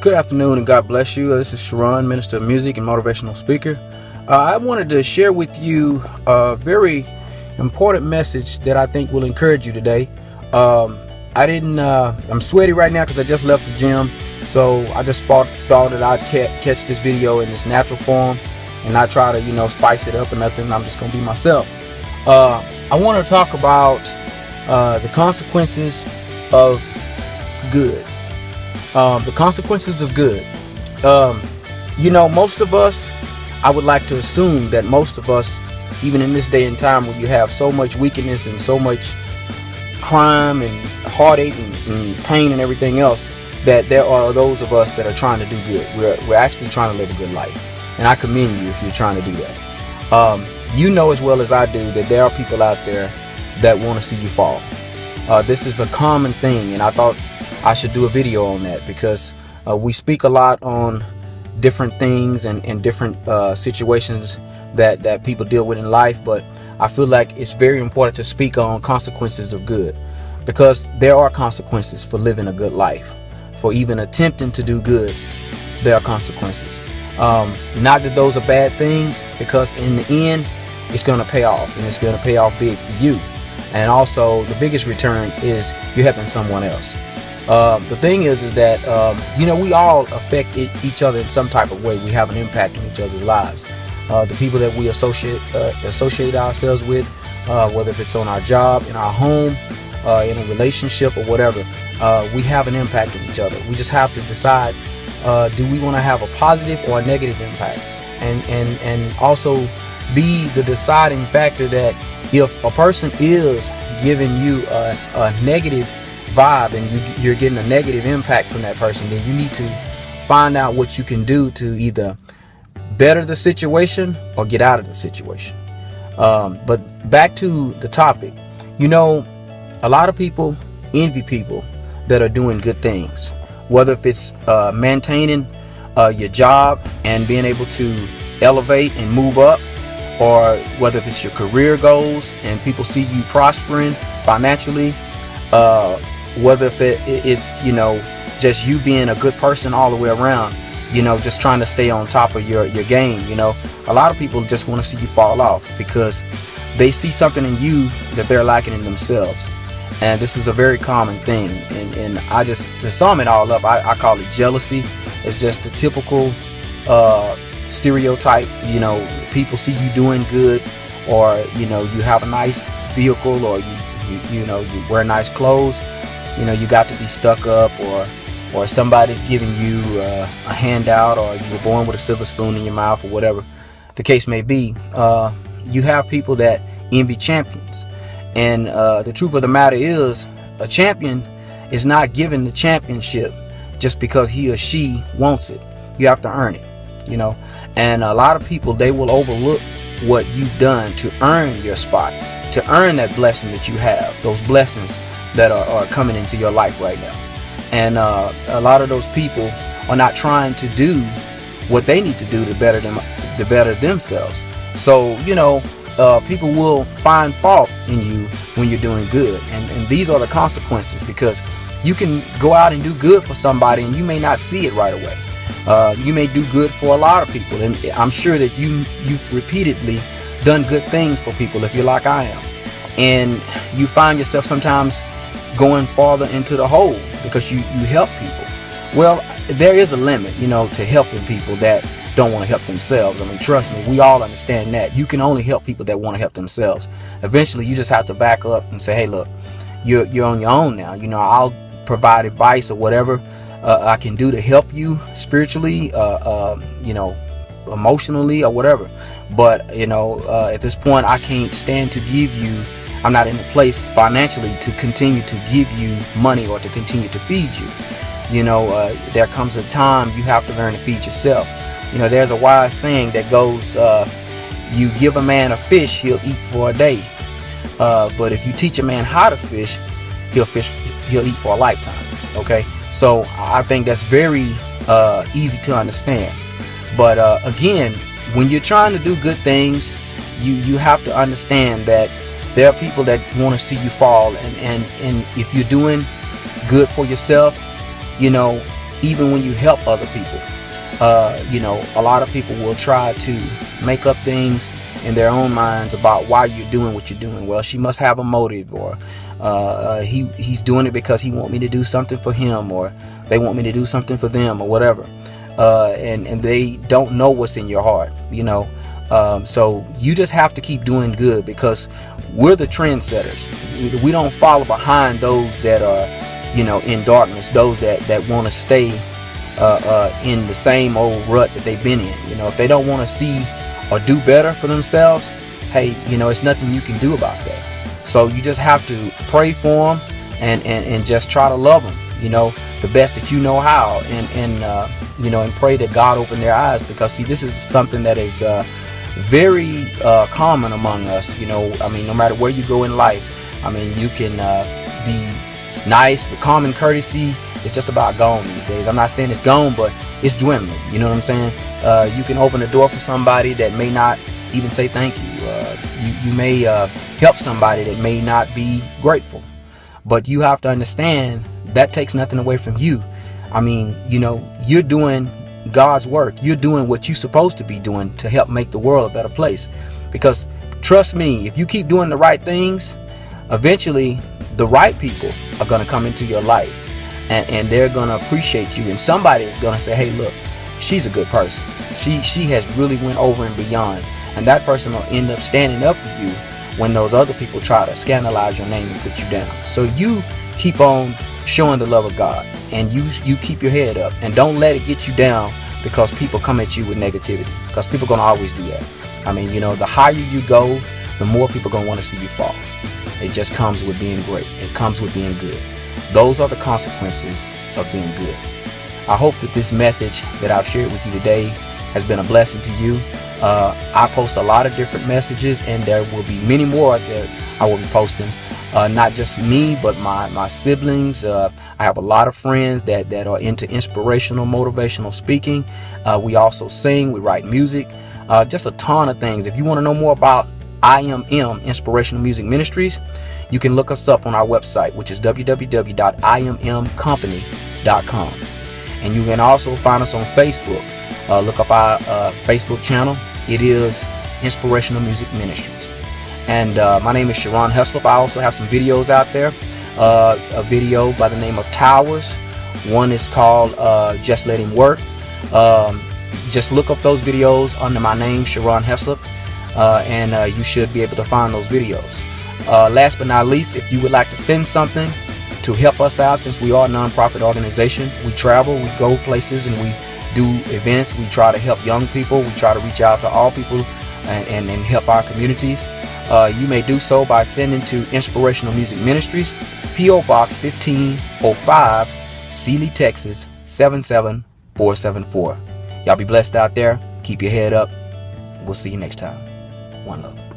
Good afternoon and God bless you. This is Sharon, Minister of Music and Motivational Speaker. I wanted to share with you a very important message that I think will encourage you today. I'm sweaty right now because I just left the gym. So I just thought that I'd catch this video in its natural form and not try to, spice it up or nothing. I'm just going to be myself. I want to talk about the consequences of good. The consequences of good. Most of us, I would like to assume that most of us, even in this day and time when you have so much wickedness and so much crime and heartache and pain and everything else, that there are those of us that are trying to do good. We're actually trying to live a good life. And I commend you if you're trying to do that. You know as well as I do that there are people out there that want to see you fall. This is a common thing, and I thought I should do a video on that because we speak a lot on different things and different situations that people deal with in life, but I feel like it's very important to speak on consequences of good, because there are consequences for living a good life. For even attempting to do good, there are consequences. Not that those are bad things, because in the end it's going to pay off, and it's going to pay off big for you. And also the biggest return is you helping someone else. The thing is that we all affect each other in some type of way. We have an impact on each other's lives. The people that we associate ourselves with, whether if it's on our job, in our home, in a relationship or whatever, we have an impact on each other. We just have to decide, do we want to have a positive or a negative impact, and also be the deciding factor that if a person is giving you a negative vibe and you're getting a negative impact from that person, then you need to find out what you can do to either better the situation or get out of the situation. But back to the topic, a lot of people envy people that are doing good things, whether if it's maintaining your job and being able to elevate and move up, or whether if it's your career goals and people see you prospering financially, whether if it's just you being a good person all the way around, just trying to stay on top of your game. A lot of people just want to see you fall off because they see something in you that they're lacking in themselves, and this is a very common thing. And I just, to sum it all up, I call it jealousy. It's just the typical stereotype. People see you doing good, or you have a nice vehicle, or you wear nice clothes. You got to be stuck up, or somebody's giving you a handout, or you were born with a silver spoon in your mouth, or whatever the case may be. You have people that envy champions, and the truth of the matter is, a champion is not given the championship just because he or she wants it. You have to earn it, and a lot of people, they will overlook what you've done to earn your spot, to earn that blessing that you have, those blessings that are coming into your life right now. And a lot of those people are not trying to do what they need to do to better themselves. So people will find fault in you when you're doing good, and these are the consequences, because you can go out and do good for somebody and you may not see it right away. You may do good for a lot of people, and I'm sure that you've repeatedly done good things for people if you're like I am, and you find yourself sometimes going farther into the hole because you help people. Well, there is a limit, to helping people that don't want to help themselves. I mean, trust me, we all understand that. You can only help people that want to help themselves. Eventually, you just have to back up and say, hey, look, you're on your own now. I'll provide advice or whatever I can do to help you spiritually, emotionally or whatever. But, at this point, I can't stand to give you, I'm not in a place financially to continue to give you money or to continue to feed you. There comes a time you have to learn to feed yourself. There's a wise saying that goes, you give a man a fish, he'll eat for a day. But if you teach a man how to fish, he'll eat for a lifetime. Okay? So I think that's very easy to understand. But again, when you're trying to do good things, you have to understand that there are people that want to see you fall, and if you're doing good for yourself, even when you help other people. You know, a lot of people will try to make up things in their own minds about why you're doing what you're doing. Well, she must have a motive, or he's doing it because he want me to do something for him, or they want me to do something for them, or whatever. And they don't know what's in your heart, you know. So you just have to keep doing good, because we're the trendsetters. We don't follow behind those that are, you know, in darkness, those that want to stay in the same old rut that they've been in. You know, if they don't want to see or do better for themselves, hey, you know, it's nothing you can do about that. So you just have to pray for them and just try to love them, you know, the best that you know how, and you know, and pray that God open their eyes, because see, this is something that is very common among us. You know, I mean, no matter where you go in life, I mean, you can be nice, but common courtesy is just about gone these days. I'm not saying it's gone, but it's dwindling. You know what I'm saying? You can open the door for somebody that may not even say thank you. You may help somebody that may not be grateful, but you have to understand that takes nothing away from you. I mean, you know, you're doing God's work. You're doing what you're supposed to be doing to help make the world a better place. Because trust me, if you keep doing the right things, eventually the right people are going to come into your life, and they're going to appreciate you. And somebody is going to say, hey, look, she's a good person. She has really went over and beyond. And that person will end up standing up for you when those other people try to scandalize your name and put you down. So you keep on showing the love of God, and you keep your head up, and don't let it get you down because people come at you with negativity, because people are going to always do that. I mean, you know, the higher you go, the more people are going to want to see you fall. It just comes with being great. It comes with being good. Those are the consequences of being good. I hope that this message that I've shared with you today has been a blessing to you. I post a lot of different messages, and there will be many more that I will be posting. Not just me, but my siblings. I have a lot of friends that are into inspirational, motivational speaking. We also sing, we write music, just a ton of things. If you want to know more about IMM, Inspirational Music Ministries, you can look us up on our website, which is www.immcompany.com. And you can also find us on Facebook. Look up our Facebook channel. It is Inspirational Music Ministries. And my name is Sharon Heslop. I also have some videos out there. A video by the name of Towers. One is called Just Let Him Work. Just look up those videos under my name, Sharon Heslop, and you should be able to find those videos. Last but not least, if you would like to send something to help us out, since we are a nonprofit organization, we travel, we go places, and we do events. We try to help young people. We try to reach out to all people and help our communities. You may do so by sending to Inspirational Music Ministries, P.O. Box 1505, Sealy, Texas 77474. Y'all be blessed out there. Keep your head up. We'll see you next time. One love.